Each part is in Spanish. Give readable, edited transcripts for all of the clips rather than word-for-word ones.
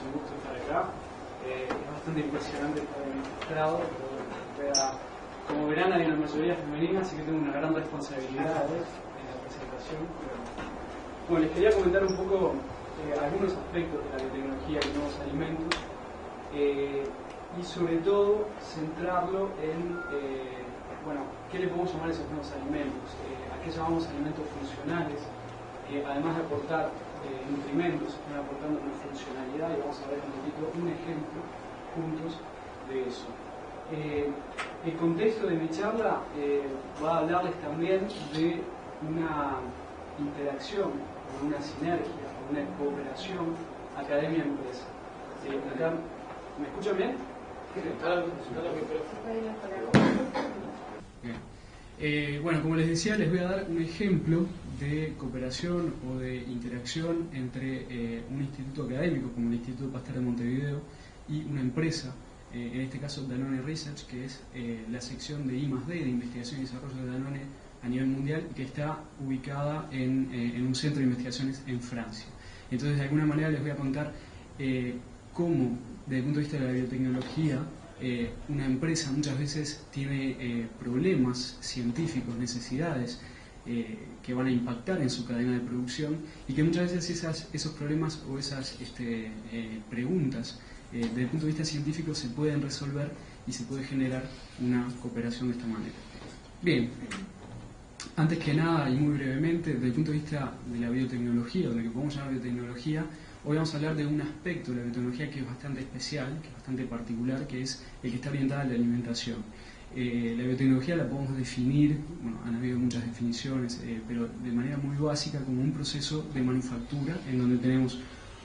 un gusto estar acá. Es bastante impresionante estar en este estrado, como verán hay una mayoría femenina, así que tengo una gran responsabilidad en la presentación. Bueno, les quería comentar un poco algunos aspectos de la biotecnología y nuevos alimentos, y sobre todo centrarlo en, ¿qué le podemos llamar a esos nuevos alimentos? ¿A qué llamamos alimentos funcionales? Además de aportar nutrimentos, están aportando una funcionalidad, y vamos a ver un poquito un ejemplo juntos de eso. El contexto de mi charla va a hablarles también de una interacción, o una sinergia, o una cooperación academia-empresa. Acá, ¿me escuchan bien? Bueno, como les decía, les voy a dar un ejemplo de cooperación o de interacción entre un instituto académico como el Instituto Pasteur de Montevideo y una empresa, en este caso Danone Research, que es la sección de I+D, de investigación y desarrollo de Danone a nivel mundial, y que está ubicada en un centro de investigaciones en Francia. Entonces, de alguna manera les voy a contar cómo, desde el punto de vista de la biotecnología, una empresa muchas veces tiene problemas científicos, necesidades que van a impactar en su cadena de producción, y que muchas veces esos problemas o esas preguntas desde el punto de vista científico se pueden resolver y se puede generar una cooperación de esta manera. Bien, antes que nada y muy brevemente, desde el punto de vista de la biotecnología, o de lo que podemos llamar biotecnología, hoy vamos a hablar de un aspecto de la biotecnología que es bastante especial, que es bastante particular, que es el que está orientado a la alimentación. La biotecnología la podemos definir, bueno, han habido muchas definiciones, pero de manera muy básica como un proceso de manufactura en donde tenemos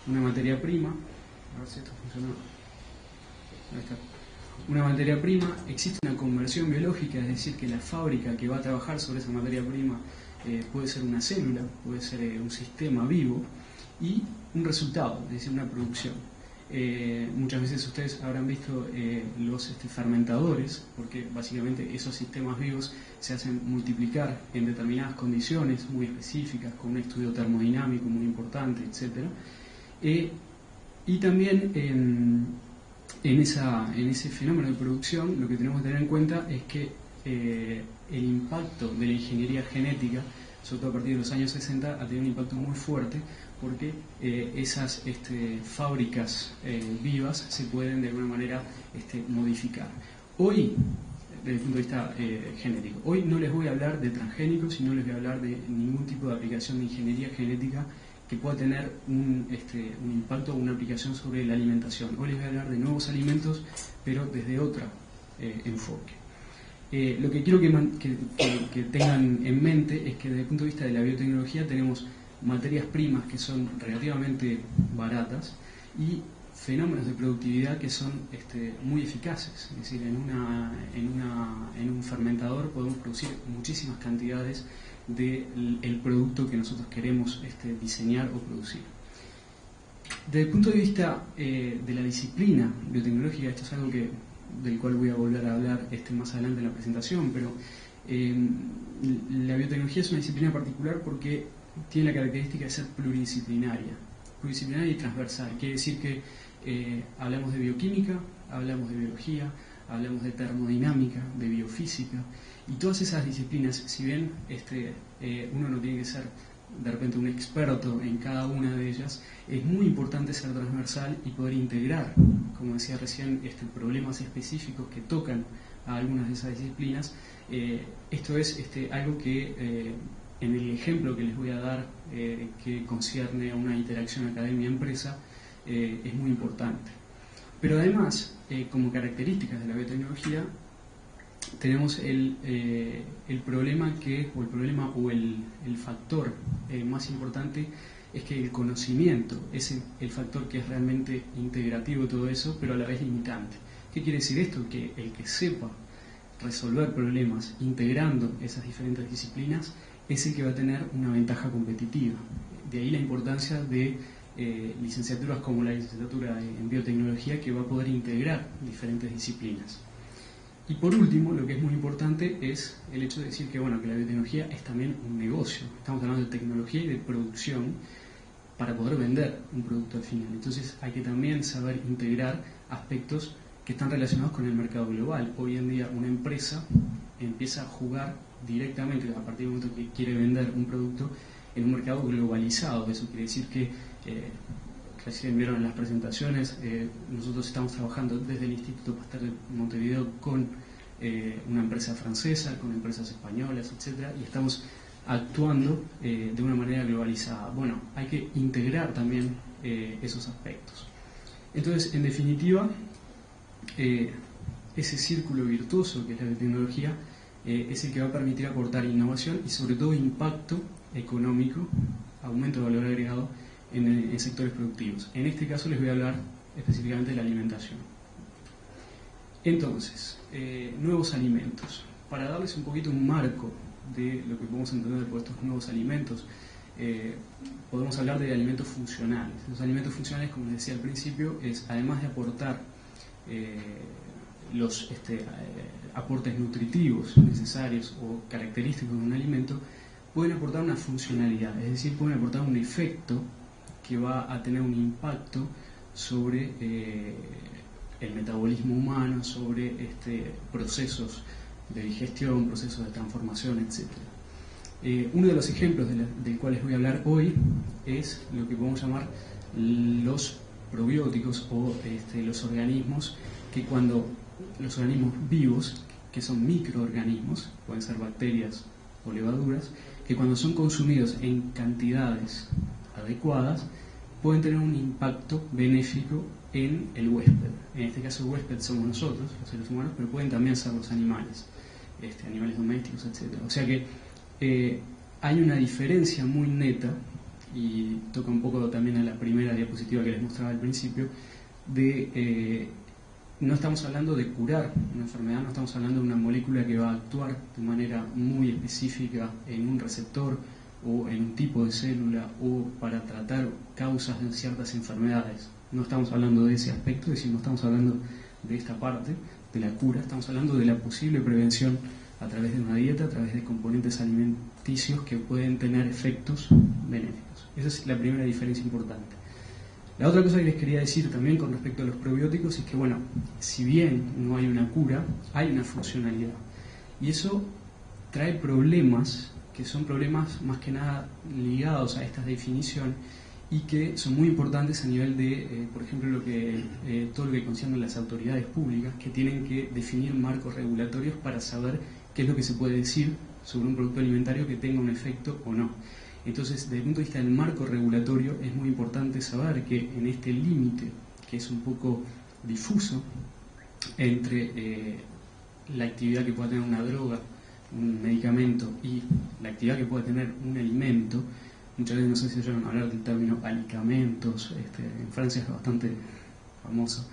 una materia prima, a ver si esto funciona, ahí está. Una materia prima, existe una conversión biológica, es decir, que la fábrica que va a trabajar sobre esa materia prima puede ser una célula, puede ser un sistema vivo, y un resultado, es decir, una producción. Muchas veces ustedes habrán visto los fermentadores, porque básicamente esos sistemas vivos se hacen multiplicar en determinadas condiciones muy específicas, con un estudio termodinámico muy importante, etc. Y también en ese fenómeno de producción lo que tenemos que tener en cuenta es que el impacto de la ingeniería genética, sobre todo a partir de los años 60, ha tenido un impacto muy fuerte, porque esas fábricas vivas se pueden de alguna manera modificar. Hoy, desde el punto de vista genético, hoy no les voy a hablar de transgénicos y no les voy a hablar de ningún tipo de aplicación de ingeniería genética que pueda tener un impacto o una aplicación sobre la alimentación. Hoy les voy a hablar de nuevos alimentos, pero desde otro enfoque. Lo que quiero que tengan en mente es que desde el punto de vista de la biotecnología tenemos materias primas que son relativamente baratas y fenómenos de productividad que son muy eficaces. Es decir, en un fermentador podemos producir muchísimas cantidades del producto que nosotros queremos diseñar o producir. Desde el punto de vista de la disciplina biotecnológica, esto es algo del cual voy a volver a hablar más adelante en la presentación, pero la biotecnología es una disciplina particular porque tiene la característica de ser pluridisciplinaria y transversal. Quiere decir que hablamos de bioquímica, hablamos de biología, hablamos de termodinámica, de biofísica, y todas esas disciplinas, si bien uno no tiene que ser de repente un experto en cada una de ellas, es muy importante ser transversal y poder integrar, como decía recién, problemas específicos que tocan a algunas de esas disciplinas. Esto es algo que en el ejemplo que les voy a dar, que concierne a una interacción academia-empresa, es muy importante. Pero además, como características de la biotecnología, tenemos el problema o el factor más importante, es que el conocimiento es el factor que es realmente integrativo de todo eso, pero a la vez limitante. ¿Qué quiere decir esto? Que el que sepa resolver problemas integrando esas diferentes disciplinas es el que va a tener una ventaja competitiva. De ahí la importancia de licenciaturas como la licenciatura en biotecnología, que va a poder integrar diferentes disciplinas. Y por último, lo que es muy importante es el hecho de decir que la biotecnología es también un negocio. Estamos hablando de tecnología y de producción, para poder vender un producto al final. Entonces hay que también saber integrar aspectos que están relacionados con el mercado global. Hoy en día una empresa empieza a jugar directamente a partir del momento que quiere vender un producto en un mercado globalizado. Eso quiere decir que, recién vieron en las presentaciones, nosotros estamos trabajando desde el Instituto Pasteur de Montevideo con una empresa francesa, con empresas españolas, etcétera, y estamos actuando de una manera globalizada. Bueno, hay que integrar también esos aspectos. Entonces, en definitiva, ese círculo virtuoso que es la biotecnología es el que va a permitir aportar innovación y sobre todo impacto económico, aumento de valor agregado en sectores productivos. En este caso les voy a hablar específicamente de la alimentación. Entonces, nuevos alimentos. Para darles un poquito un marco de lo que podemos entender por estos nuevos alimentos, podemos hablar de alimentos funcionales. Los alimentos funcionales, como les decía al principio, es además de aportar los aportes nutritivos necesarios o característicos de un alimento, pueden aportar una funcionalidad, es decir, pueden aportar un efecto que va a tener un impacto sobre el metabolismo humano, sobre procesos de digestión, procesos de transformación, etc. Uno de los ejemplos del cual les voy a hablar hoy es lo que podemos llamar los probióticos o los organismos que cuando los organismos vivos, que son microorganismos, pueden ser bacterias o levaduras, que cuando son consumidos en cantidades adecuadas pueden tener un impacto benéfico en el huésped. En este caso el huésped somos nosotros, los seres humanos, pero pueden también ser los animales, animales domésticos, etc. O sea que hay una diferencia muy neta, y toca un poco también a la primera diapositiva que les mostraba al principio, de no estamos hablando de curar una enfermedad, no estamos hablando de una molécula que va a actuar de manera muy específica en un receptor o en un tipo de célula o para tratar causas de ciertas enfermedades. No estamos hablando de ese aspecto, es decir, no estamos hablando de esta parte de la cura, estamos hablando de la posible prevención a través de una dieta, a través de componentes alimenticios que pueden tener efectos benéficos. Esa es la primera diferencia importante. La otra cosa que les quería decir también con respecto a los probióticos es que, bueno, si bien no hay una cura, hay una funcionalidad. Y eso trae problemas, que son problemas más que nada ligados a esta definición y que son muy importantes a nivel de, por ejemplo, todo lo que concierne a las autoridades públicas, que tienen que definir marcos regulatorios para saber qué es lo que se puede decir sobre un producto alimentario que tenga un efecto o no. Entonces, desde el punto de vista del marco regulatorio, es muy importante saber que en este límite, que es un poco difuso, entre la actividad que pueda tener una droga, un medicamento, y la actividad que pueda tener un alimento, muchas veces no sé si oyeron hablar del término alicamentos, en Francia es bastante famoso.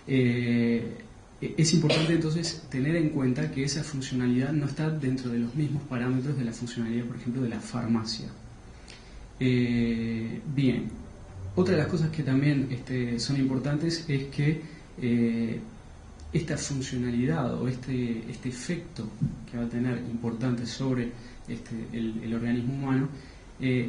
Es importante entonces tener en cuenta que esa funcionalidad no está dentro de los mismos parámetros de la funcionalidad, por ejemplo, de la farmacia. Bien, otra de las cosas que también son importantes es que esta funcionalidad o este efecto que va a tener importante sobre el organismo humano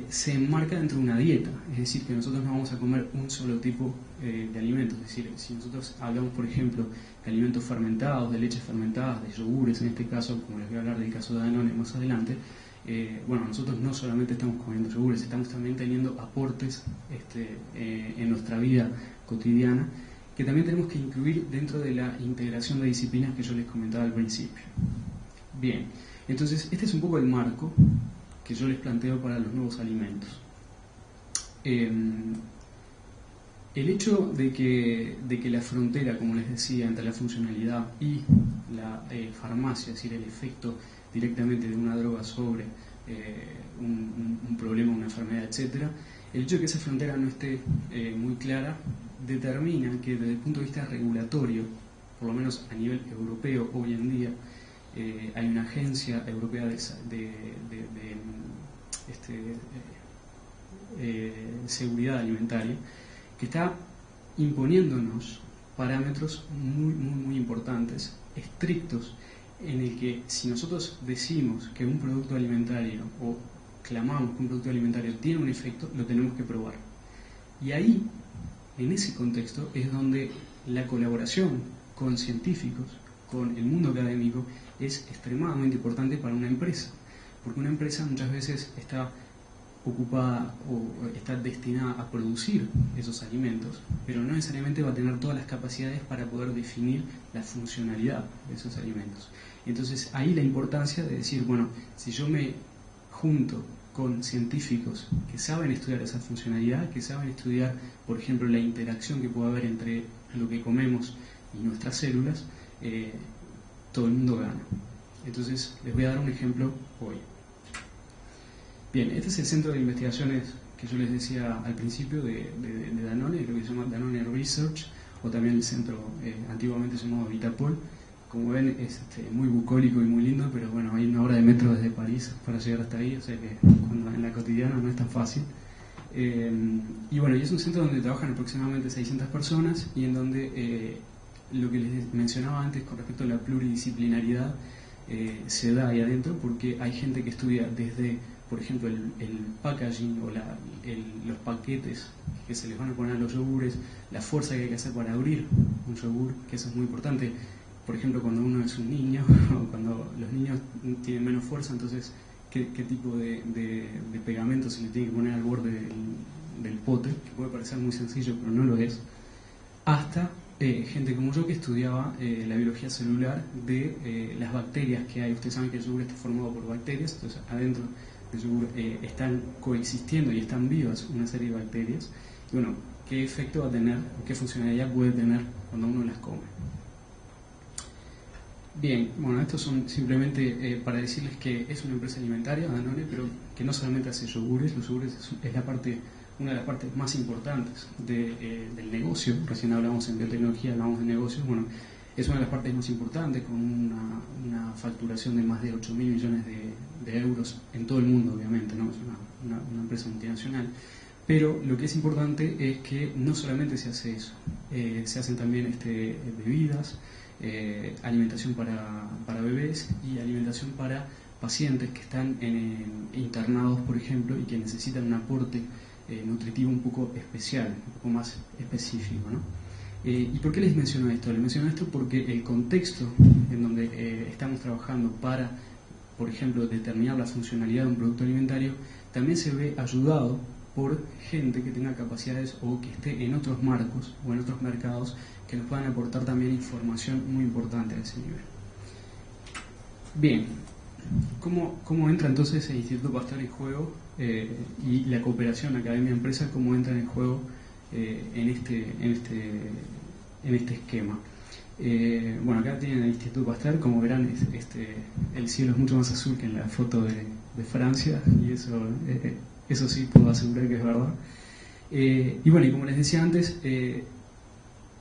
se enmarca dentro de una dieta, es decir, que nosotros no vamos a comer un solo tipo de alimentos. Es decir, si nosotros hablamos, por ejemplo, de alimentos fermentados, de leches fermentadas, de yogures, en este caso, como les voy a hablar del caso de Danone más adelante, bueno, nosotros no solamente estamos comiendo yogures, estamos también teniendo aportes en nuestra vida cotidiana que también tenemos que incluir dentro de la integración de disciplinas que yo les comentaba al principio. Bien, entonces este es un poco el marco que yo les planteo para los nuevos alimentos. El hecho de que la frontera, como les decía, entre la funcionalidad y la farmacia, es decir, el efecto directamente de una droga sobre un problema, una enfermedad, etc., el hecho de que esa frontera no esté muy clara determina que desde el punto de vista regulatorio, por lo menos a nivel europeo hoy en día, hay una agencia europea de seguridad alimentaria que está imponiéndonos parámetros muy importantes, estrictos, en el que si nosotros decimos que un producto alimentario o clamamos que un producto alimentario tiene un efecto, lo tenemos que probar. Y ahí, en ese contexto, es donde la colaboración con científicos, con el mundo académico, es extremadamente importante para una empresa. Porque una empresa muchas veces está ocupada o está destinada a producir esos alimentos, pero no necesariamente va a tener todas las capacidades para poder definir la funcionalidad de esos alimentos. Entonces ahí la importancia de decir, bueno, si yo me junto con científicos que saben estudiar esa funcionalidad, que saben estudiar, por ejemplo, la interacción que puede haber entre lo que comemos y nuestras células, todo el mundo gana. Entonces les voy a dar un ejemplo hoy. Bien, este es el centro de investigaciones que yo les decía al principio de Danone, lo que se llama Danone Research, o también el centro antiguamente llamado Vitapol. Como ven, es muy bucólico y muy lindo, pero bueno, hay una hora de metro desde París para llegar hasta ahí, o sea que en la cotidiana no es tan fácil. Y bueno, y es un centro donde trabajan aproximadamente 600 personas y en donde lo que les mencionaba antes con respecto a la pluridisciplinaridad se da ahí adentro, porque hay gente que estudia desde, por ejemplo, el packaging o los paquetes que se les van a poner a los yogures, la fuerza que hay que hacer para abrir un yogur, que eso es muy importante. Por ejemplo, cuando uno es un niño o cuando los niños tienen menos fuerza, entonces qué tipo de pegamento se le tiene que poner al borde del pote, que puede parecer muy sencillo pero no lo es, hasta gente como yo que estudiaba la biología celular de las bacterias que hay. Ustedes saben que el yogur está formado por bacterias, entonces adentro del yogur están coexistiendo y están vivas una serie de bacterias. Y bueno, ¿qué efecto va a tener o qué funcionalidad puede tener cuando uno las come? Bien, bueno, estos son simplemente para decirles que es una empresa alimentaria, Danone, pero que no solamente hace yogures. Los yogures es una de las partes más importantes del negocio. Recién hablamos en biotecnología, hablamos de negocios. Bueno, es una de las partes más importantes, con una facturación de más de 8.000 millones de euros en todo el mundo, obviamente, ¿no? Es una empresa multinacional. Pero lo que es importante es que no solamente se hace eso, se hacen también bebidas, alimentación para bebés y alimentación para pacientes que están internados, por ejemplo, y que necesitan un aporte nutritivo un poco especial, un poco más específico, ¿no? ¿Y por qué les menciono esto? Les menciono esto porque el contexto en donde estamos trabajando para, por ejemplo, determinar la funcionalidad de un producto alimentario también se ve ayudado por gente que tenga capacidades o que esté en otros marcos o en otros mercados que nos puedan aportar también información muy importante a ese nivel. Bien, ¿cómo entra entonces el Instituto Pasteur en juego y la cooperación academia-empresa, cómo entra en juego en este esquema? Bueno, acá tienen el Instituto Pasteur, como verán el cielo es mucho más azul que en la foto de Francia, y eso sí puedo asegurar que es verdad. Y bueno, y como les decía antes,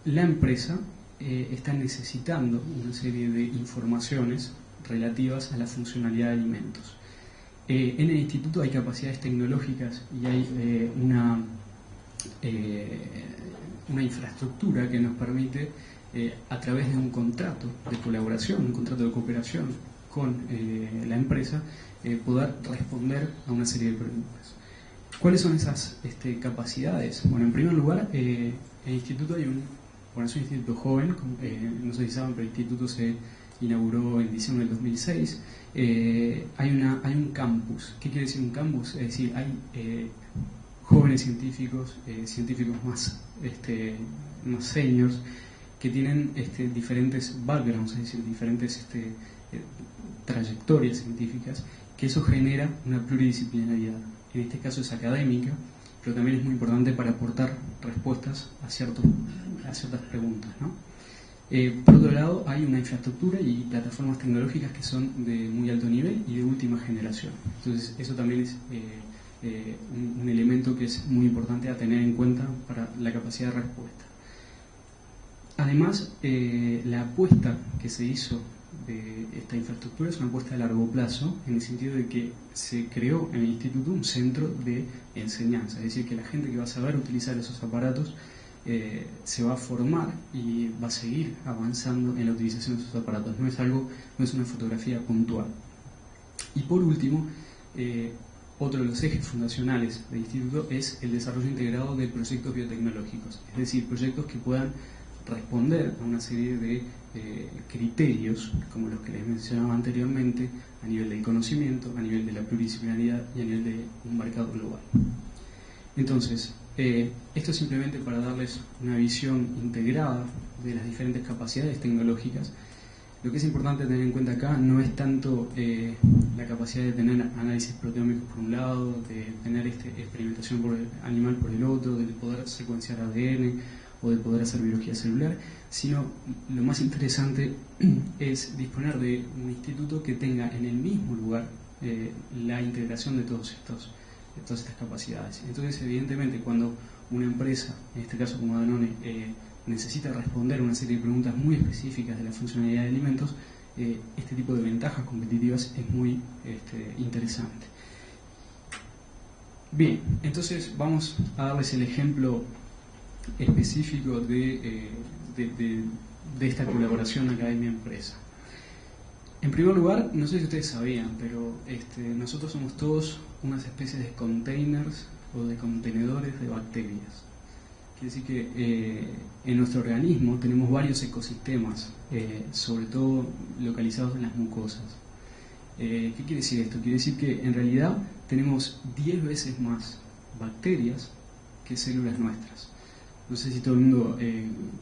la empresa está necesitando una serie de informaciones relativas a la funcionalidad de alimentos. En el instituto hay capacidades tecnológicas y hay una infraestructura que nos permite, a través de un contrato de colaboración, un contrato de cooperación con la empresa, poder responder a una serie de preguntas. ¿Cuáles son esas capacidades? Bueno, en primer lugar, el instituto es un instituto joven, no sé si saben, pero el instituto se inauguró en diciembre del 2006. Hay un campus. ¿Qué quiere decir un campus? Es decir, hay jóvenes científicos más seniors, que tienen diferentes backgrounds, es decir, diferentes trayectorias científicas, que eso genera una pluridisciplinariedad. En este caso es académica, pero también es muy importante para aportar respuestas a ciertas preguntas, ¿no? Por otro lado, hay una infraestructura y plataformas tecnológicas que son de muy alto nivel y de última generación. Entonces, eso también es un elemento que es muy importante a tener en cuenta para la capacidad de respuesta. Además, la apuesta que se hizo de esta infraestructura es una apuesta a largo plazo, en el sentido de que se creó en el instituto un centro de enseñanza, es decir, que la gente que va a saber utilizar esos aparatos se va a formar y va a seguir avanzando en la utilización de esos aparatos. No es una fotografía puntual. Y por último, otro de los ejes fundacionales del instituto es el desarrollo integrado de proyectos biotecnológicos, es decir, proyectos que puedan responder a una serie de criterios, como los que les mencionaba anteriormente, a nivel del conocimiento, a nivel de la pluridisciplinaridad y a nivel de un mercado global. Entonces, esto es simplemente para darles una visión integrada de las diferentes capacidades tecnológicas. Lo que es importante tener en cuenta acá no es tanto la capacidad de tener análisis proteómicos por un lado, de tener experimentación animal por el otro, de poder secuenciar ADN o de poder hacer biología celular, sino lo más interesante es disponer de un instituto que tenga en el mismo lugar la integración de todas estas capacidades. Entonces, evidentemente, cuando una empresa, en este caso como Danone, necesita responder una serie de preguntas muy específicas de la funcionalidad de alimentos, este tipo de ventajas competitivas es muy interesante. Bien, entonces vamos a darles el ejemplo específico de esta colaboración academia-empresa. En primer lugar, no sé si ustedes sabían, pero nosotros somos todos unas especies de containers o de contenedores de bacterias. Quiere decir que en nuestro organismo tenemos varios ecosistemas, sobre todo localizados en las mucosas. ¿Qué quiere decir esto? Quiere decir que en realidad tenemos 10 veces más bacterias que células nuestras. No sé si todo el mundo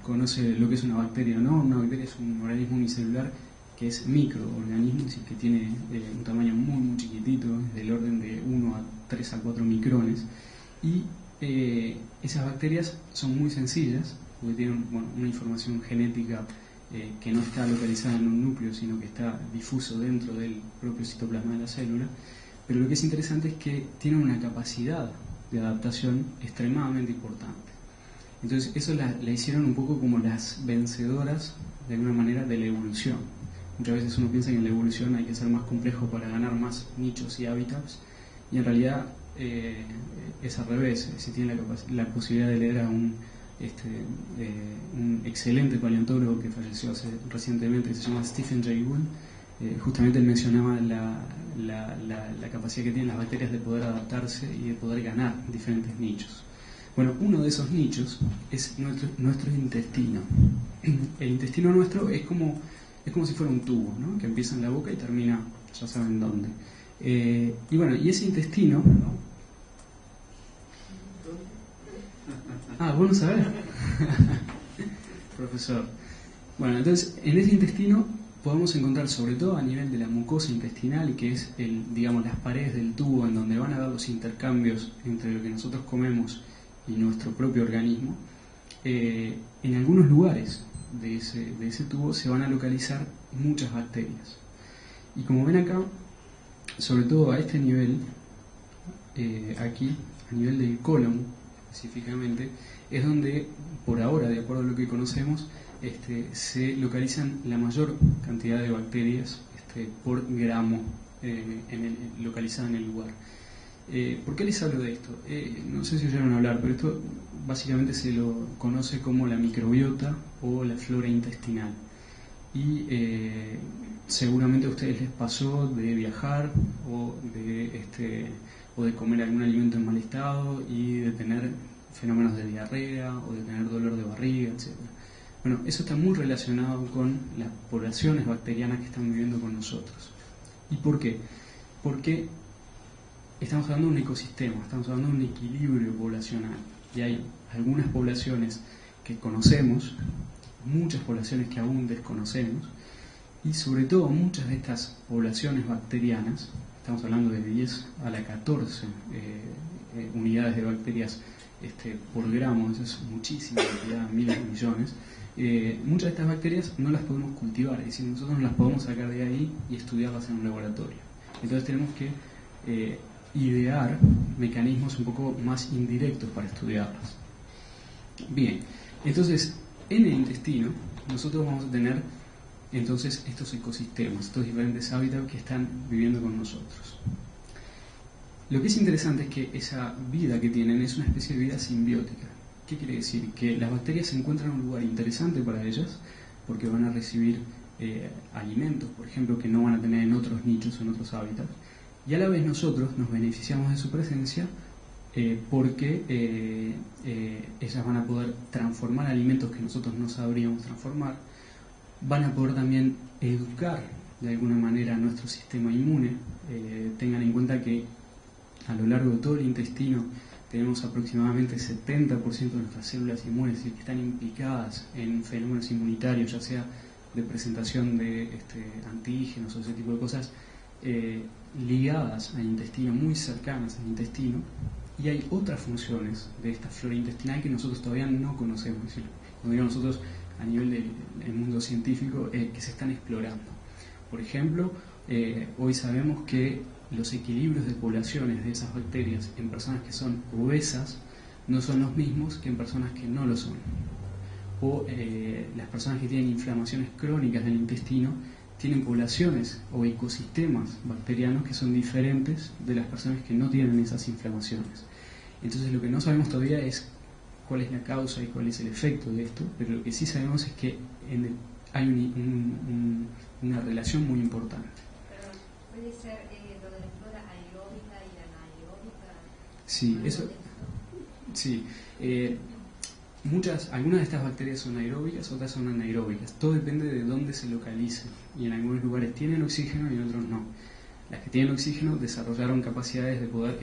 conoce lo que es una bacteria o no. Una bacteria es un organismo unicelular que es microorganismo, es decir, que tiene un tamaño muy, muy chiquitito, del orden de 1 a 3 a 4 micrones. Y esas bacterias son muy sencillas, porque tienen una información genética que no está localizada en un núcleo, sino que está difuso dentro del propio citoplasma de la célula. Pero lo que es interesante es que tienen una capacidad de adaptación extremadamente importante. Entonces eso la hicieron un poco como las vencedoras, de alguna manera, de la evolución. Muchas veces uno piensa que en la evolución hay que ser más complejo para ganar más nichos y hábitats, y en realidad es al revés. Si tiene la posibilidad de leer a un excelente paleontólogo que falleció recientemente, que se llama Stephen Jay Gould, justamente él mencionaba la capacidad que tienen las bacterias de poder adaptarse y de poder ganar diferentes nichos. Bueno, uno de esos nichos es nuestro intestino. El intestino nuestro es como si fuera un tubo, ¿no? Que empieza en la boca y termina, ya saben dónde. Y bueno, y ese intestino... Bueno saber. Profesor. Bueno, entonces, en ese intestino podemos encontrar, sobre todo a nivel de la mucosa intestinal, que es las paredes del tubo en donde van a dar los intercambios entre lo que nosotros comemos y nuestro propio organismo. En algunos lugares de ese tubo se van a localizar muchas bacterias. Y como ven acá, sobre todo a este nivel, aquí, a nivel del colon específicamente, es donde, por ahora, de acuerdo a lo que conocemos, se localizan la mayor cantidad de bacterias por gramo localizada en el lugar. ¿Por qué les hablo de esto? No sé si oyeron hablar, pero esto básicamente se lo conoce como la microbiota o la flora intestinal. Y seguramente a ustedes les pasó de viajar o de comer algún alimento en mal estado y de tener fenómenos de diarrea o de tener dolor de barriga, etc. Bueno, eso está muy relacionado con las poblaciones bacterianas que están viviendo con nosotros. ¿Y por qué? Porque estamos hablando de un ecosistema, estamos hablando de un equilibrio poblacional. Y hay algunas poblaciones que conocemos, muchas poblaciones que aún desconocemos, y sobre todo muchas de estas poblaciones bacterianas, estamos hablando de 10 a la 14 unidades de bacterias por gramo, eso es muchísima cantidad, miles de millones. Muchas de estas bacterias no las podemos cultivar, es decir, nosotros no las podemos sacar de ahí y estudiarlas en un laboratorio. Entonces tenemos que idear mecanismos un poco más indirectos para estudiarlas. Bien, entonces en el intestino nosotros vamos a tener entonces estos ecosistemas, estos diferentes hábitats que están viviendo con nosotros. Lo que es interesante es que esa vida que tienen es una especie de vida simbiótica. ¿Qué quiere decir? Que las bacterias se encuentran en un lugar interesante para ellas porque van a recibir alimentos, por ejemplo, que no van a tener en otros nichos o en otros hábitats, y a la vez nosotros nos beneficiamos de su presencia porque ellas van a poder transformar alimentos que nosotros no sabríamos transformar, van a poder también educar de alguna manera a nuestro sistema inmune. Tengan en cuenta que a lo largo de todo el intestino tenemos aproximadamente 70% de nuestras células inmunes, es decir, que están implicadas en fenómenos inmunitarios, ya sea de presentación de antígenos o ese tipo de cosas, ligadas al intestino, muy cercanas al intestino, y hay otras funciones de esta flora intestinal que nosotros todavía no conocemos, es decir, cuando digo nosotros a nivel del mundo científico, que se están explorando. Por ejemplo, hoy sabemos que los equilibrios de poblaciones de esas bacterias en personas que son obesas no son los mismos que en personas que no lo son. O las personas que tienen inflamaciones crónicas del intestino tienen poblaciones o ecosistemas bacterianos que son diferentes de las personas que no tienen esas inflamaciones. Entonces lo que no sabemos todavía es cuál es la causa y cuál es el efecto de esto, pero lo que sí sabemos es que hay una relación muy importante. Pero puede ser lo de la flora aeróbica y anaeróbica. Sí, eso. Sí. Algunas de estas bacterias son aeróbicas, otras son anaeróbicas. Todo depende de dónde se localicen. Y en algunos lugares tienen oxígeno y en otros no. Las que tienen oxígeno desarrollaron capacidades de poder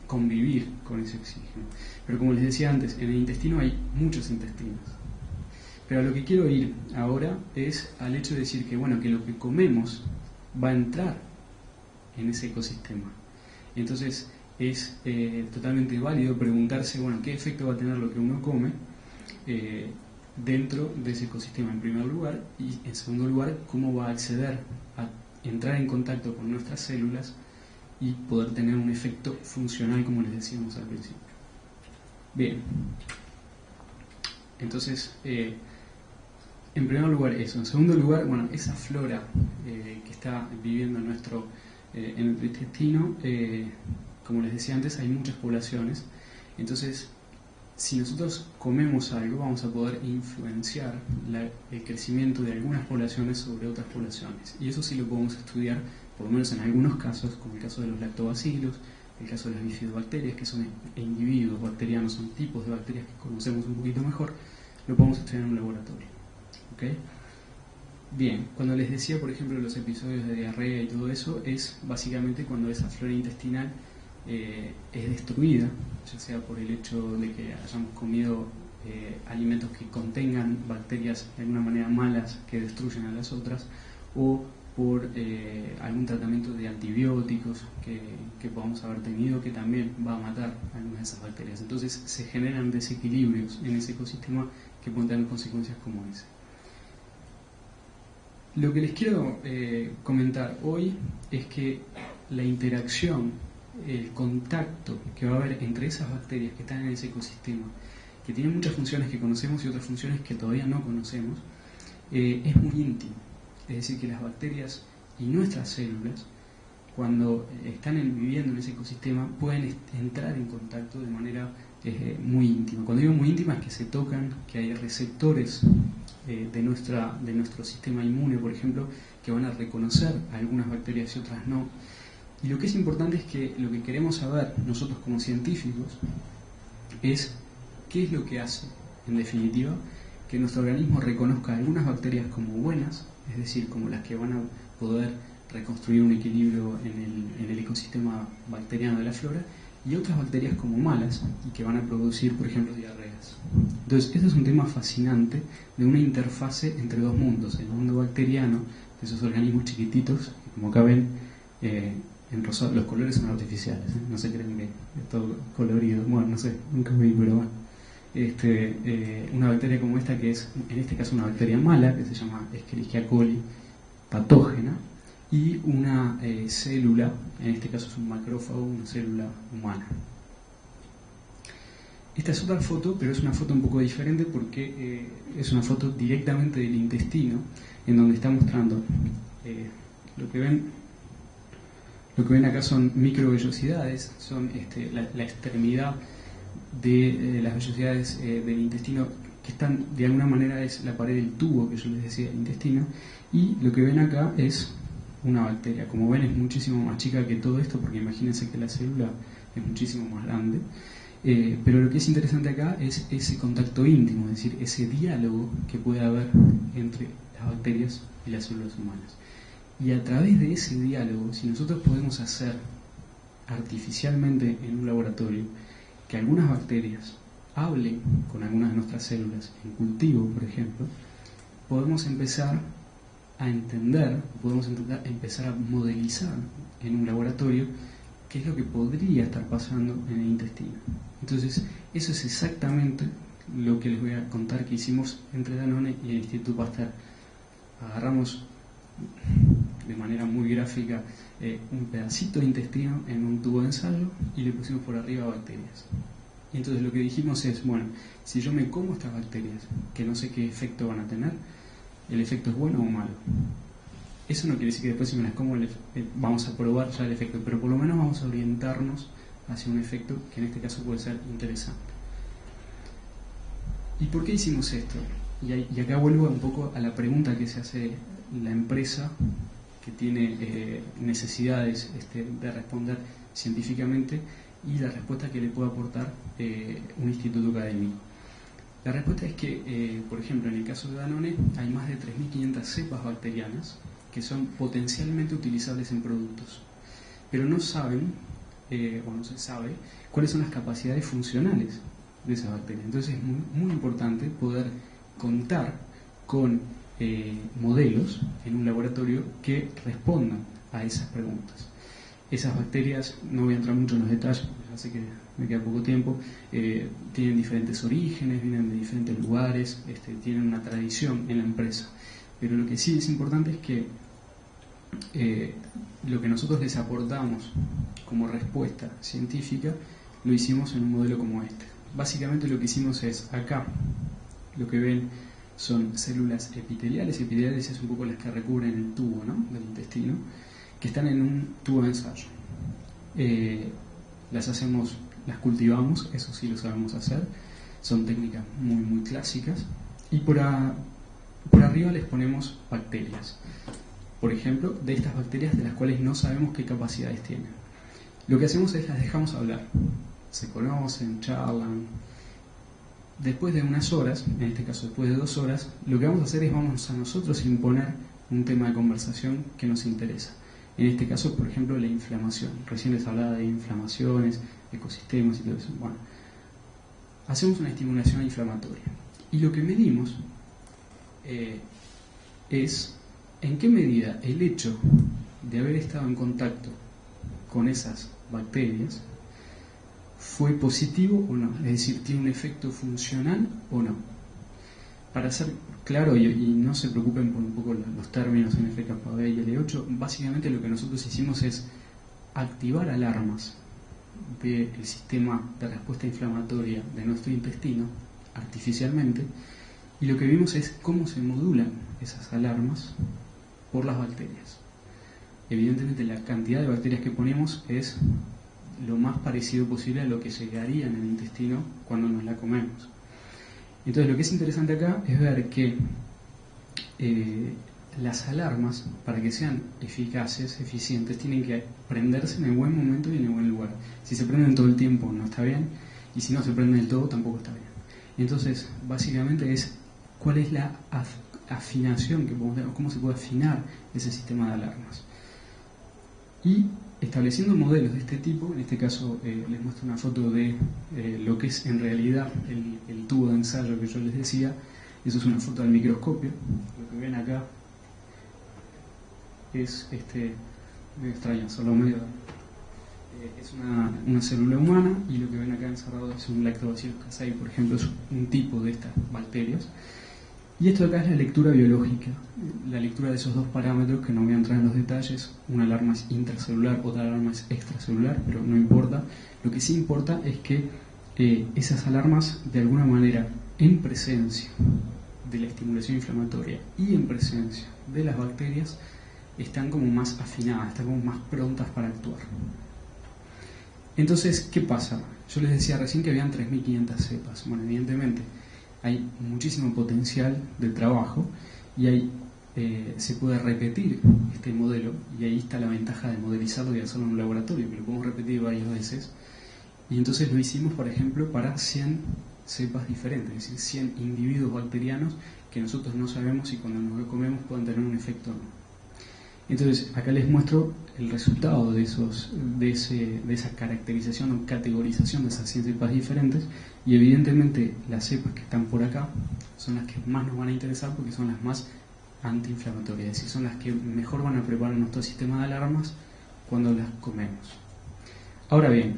convivir con ese oxígeno. Pero como les decía antes, en el intestino hay muchos intestinos. Pero a lo que quiero ir ahora es al hecho de decir que, bueno, que lo que comemos va a entrar en ese ecosistema. Entonces es totalmente válido preguntarse, bueno, qué efecto va a tener lo que uno come dentro de ese ecosistema en primer lugar, y en segundo lugar, cómo va a acceder a entrar en contacto con nuestras células y poder tener un efecto funcional, como les decíamos al principio. Bien, entonces en primer lugar eso. En segundo lugar, bueno, esa flora que está viviendo en nuestro intestino, como les decía antes, hay muchas poblaciones. Entonces, si nosotros comemos algo, vamos a poder influenciar el crecimiento de algunas poblaciones sobre otras poblaciones. Y eso sí lo podemos estudiar, por lo menos en algunos casos, como el caso de los lactobacilos, el caso de las bifidobacterias, que son individuos bacterianos, son tipos de bacterias que conocemos un poquito mejor, lo podemos estudiar en un laboratorio. ¿Okay? Bien, cuando les decía, por ejemplo, los episodios de diarrea y todo eso, es básicamente cuando esa flora intestinal es destruida, ya sea por el hecho de que hayamos comido alimentos que contengan bacterias de alguna manera malas que destruyen a las otras, o por algún tratamiento de antibióticos que podamos haber tenido, que también va a matar algunas de esas bacterias. Entonces se generan desequilibrios en ese ecosistema que pueden tener consecuencias como ese. Lo que les quiero comentar hoy es que la interacción, el contacto que va a haber entre esas bacterias que están en ese ecosistema, que tienen muchas funciones que conocemos y otras funciones que todavía no conocemos, es muy íntimo. Es decir, que las bacterias y nuestras células, cuando están viviendo en ese ecosistema, pueden entrar en contacto de manera muy íntima. Cuando digo muy íntima es que se tocan, que hay receptores de nuestro sistema inmune, por ejemplo, que van a reconocer a algunas bacterias y otras no. Y lo que es importante es que lo que queremos saber nosotros como científicos es qué es lo que hace, en definitiva, que nuestro organismo reconozca algunas bacterias como buenas, es decir, como las que van a poder reconstruir un equilibrio en el ecosistema bacteriano de la flora, y otras bacterias como malas y que van a producir, por ejemplo, diarreas. Entonces, este es un tema fascinante de una interfase entre dos mundos, el mundo bacteriano, de esos organismos chiquititos, que como acá ven, en rosado, los colores son artificiales, no se creen que es todo colorido, bueno, no sé, nunca vi, pero bueno. Una bacteria como esta, que es en este caso una bacteria mala, que se llama Escherichia coli, patógena, y una célula, en este caso es un macrófago, una célula humana. Esta es otra foto, pero es una foto un poco diferente porque es una foto directamente del intestino, en donde está mostrando lo que ven acá son microvellosidades, son la extremidad de las vellosidades del intestino, que están de alguna manera, es la pared del tubo que yo les decía del intestino, y lo que ven acá es una bacteria. Como ven, es muchísimo más chica que todo esto, porque imagínense que la célula es muchísimo más grande. Pero lo que es interesante acá es ese contacto íntimo, es decir, ese diálogo que puede haber entre las bacterias y las células humanas. Y a través de ese diálogo, si nosotros podemos hacer artificialmente en un laboratorio que algunas bacterias hablen con algunas de nuestras células en cultivo, por ejemplo, podemos empezar a entender, podemos empezar a modelizar en un laboratorio qué es lo que podría estar pasando en el intestino. Entonces, eso es exactamente lo que les voy a contar que hicimos entre Danone y el Instituto Pasteur. Agarramos de manera muy gráfica un pedacito de intestino en un tubo de ensayo y le pusimos por arriba bacterias. Y entonces lo que dijimos es, bueno, si yo me como estas bacterias, que no sé qué efecto van a tener, ¿el efecto es bueno o malo? Eso no quiere decir que después si me las como vamos a probar ya el efecto, pero por lo menos vamos a orientarnos hacia un efecto que en este caso puede ser interesante. ¿Y por qué hicimos esto? Y acá vuelvo un poco a la pregunta que se hace la empresa que tiene necesidades de responder científicamente y la respuesta que le puede aportar un instituto académico. La respuesta es que, por ejemplo, en el caso de Danone hay más de 3.500 cepas bacterianas que son potencialmente utilizables en productos, pero no saben, o no se sabe, cuáles son las capacidades funcionales de esas bacterias. Entonces es muy importante poder contar con modelos en un laboratorio que respondan a esas preguntas. Esas bacterias, no voy a entrar mucho en los detalles, porque ya sé que me queda poco tiempo, tienen diferentes orígenes, vienen de diferentes lugares, tienen una tradición en la empresa. Pero lo que sí es importante es que lo que nosotros les aportamos como respuesta científica lo hicimos en un modelo como este. Básicamente lo que hicimos es, acá lo que ven son células epiteliales. Epiteliales es un poco las que recubren el tubo, ¿no?, del intestino, que están en un tubo de ensayo. Las cultivamos, eso sí lo sabemos hacer, son técnicas muy clásicas, y por arriba les ponemos bacterias. Por ejemplo, de estas bacterias de las cuales no sabemos qué capacidades tienen. Lo que hacemos es las dejamos hablar, se conocen, charlan. Después de unas horas, en este caso después de 2 horas, lo que vamos a hacer es vamos a nosotros imponer un tema de conversación que nos interesa. En este caso, por ejemplo, la inflamación. Recién les hablaba de inflamaciones, ecosistemas y todo eso. Bueno, hacemos una estimulación inflamatoria. Y lo que medimos es en qué medida el hecho de haber estado en contacto con esas bacterias fue positivo o no. Es decir, ¿tiene un efecto funcional o no? Para ser claro, y no se preocupen por un poco los términos NF-κB y L8, básicamente lo que nosotros hicimos es activar alarmas del sistema de respuesta inflamatoria de nuestro intestino artificialmente, y lo que vimos es cómo se modulan esas alarmas por las bacterias. Evidentemente la cantidad de bacterias que ponemos es lo más parecido posible a lo que llegaría en el intestino cuando nos la comemos. Entonces lo que es interesante acá es ver que las alarmas, para que sean eficaces, eficientes, tienen que prenderse en el buen momento y en el buen lugar. Si se prenden todo el tiempo no está bien, y si no se prenden del todo tampoco está bien. Entonces básicamente es cuál es la afinación que podemos tener, cómo se puede afinar ese sistema de alarmas. Y estableciendo modelos de este tipo, en este caso les muestro una foto de lo que es en realidad el tubo de ensayo que yo les decía. Eso es una foto al microscopio. Lo que ven acá es medio extraño, solo medio. Es una célula humana, y lo que ven acá encerrado es un Lactobacillus casei, por ejemplo, es un tipo de estas bacterias. Y esto de acá es la lectura biológica, la lectura de esos dos parámetros que no voy a entrar en los detalles. Una alarma es intracelular, otra alarma es extracelular, pero no importa. Lo que sí importa es que esas alarmas, de alguna manera, en presencia de la estimulación inflamatoria y en presencia de las bacterias, están como más afinadas, están como más prontas para actuar. Entonces, ¿qué pasa? Yo les decía recién que habían 3.500 cepas. Bueno, evidentemente hay muchísimo potencial de trabajo y hay se puede repetir este modelo, y ahí está la ventaja de modelizarlo y hacerlo en un laboratorio, que lo podemos repetir varias veces. Y entonces lo hicimos, por ejemplo, para 100 cepas diferentes, es decir, 100 individuos bacterianos que nosotros no sabemos si cuando nos lo comemos pueden tener un efecto o no. Entonces, acá les muestro el resultado de esa caracterización o categorización de esas 100 cepas diferentes, y evidentemente las cepas que están por acá son las que más nos van a interesar porque son las más antiinflamatorias, es decir, son las que mejor van a preparar nuestro sistema de alarmas cuando las comemos. Ahora bien,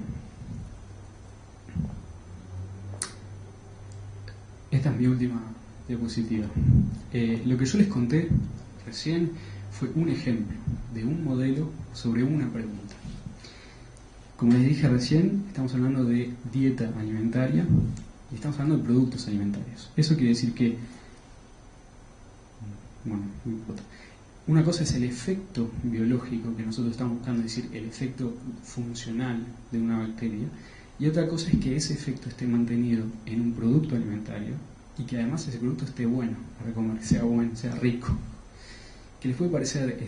esta es mi última diapositiva. Lo que yo les conté recién fue un ejemplo de un modelo sobre una pregunta. Como les dije recién, estamos hablando de dieta alimentaria y estamos hablando de productos alimentarios. Eso quiere decir que, bueno, no importa. Una cosa es el efecto biológico que nosotros estamos buscando, es decir, el efecto funcional de una bacteria, y otra cosa es que ese efecto esté mantenido en un producto alimentario y que además ese producto esté bueno para comer, sea bueno, sea rico. Que les puede parecer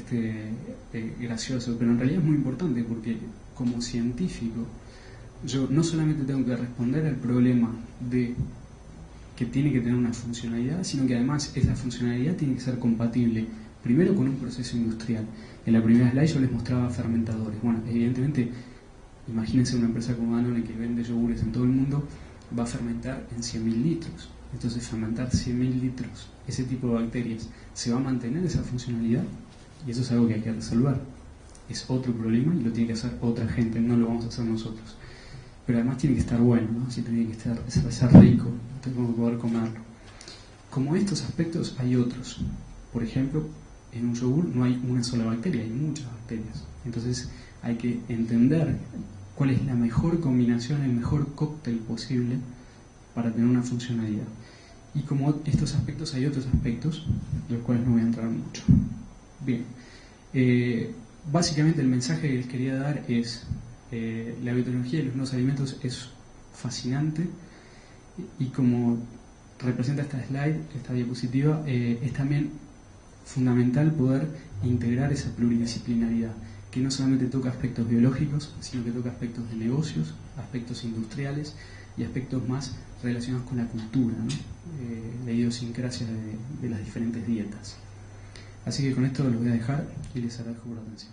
gracioso, pero en realidad es muy importante, porque como científico yo no solamente tengo que responder al problema de que tiene que tener una funcionalidad, sino que además esa funcionalidad tiene que ser compatible primero con un proceso industrial. En la primera slide yo les mostraba fermentadores. Bueno, evidentemente, imagínense una empresa como Danone que vende yogures en todo el mundo, va a fermentar en 100.000 litros. Entonces, fermentar 100.000 litros, ese tipo de bacterias, ¿se va a mantener esa funcionalidad? Y eso es algo que hay que resolver. Es otro problema y lo tiene que hacer otra gente, no lo vamos a hacer nosotros. Pero además tiene que estar bueno, ¿no? Sí, tiene que ser rico, tenemos que poder comerlo. Como estos aspectos hay otros. Por ejemplo, en un yogur no hay una sola bacteria, hay muchas bacterias. Entonces hay que entender cuál es la mejor combinación, el mejor cóctel posible para tener una funcionalidad. Y como estos aspectos, hay otros aspectos, de los cuales no voy a entrar mucho. Bien, básicamente el mensaje que les quería dar es, la biotecnología de los nuevos alimentos es fascinante, y como representa esta slide, esta diapositiva, es también fundamental poder integrar esa pluridisciplinaridad, que no solamente toca aspectos biológicos, sino que toca aspectos de negocios, aspectos industriales y aspectos más relacionados con la cultura, ¿no? La idiosincrasia de las diferentes dietas. Así que con esto los voy a dejar y les agradezco por la atención.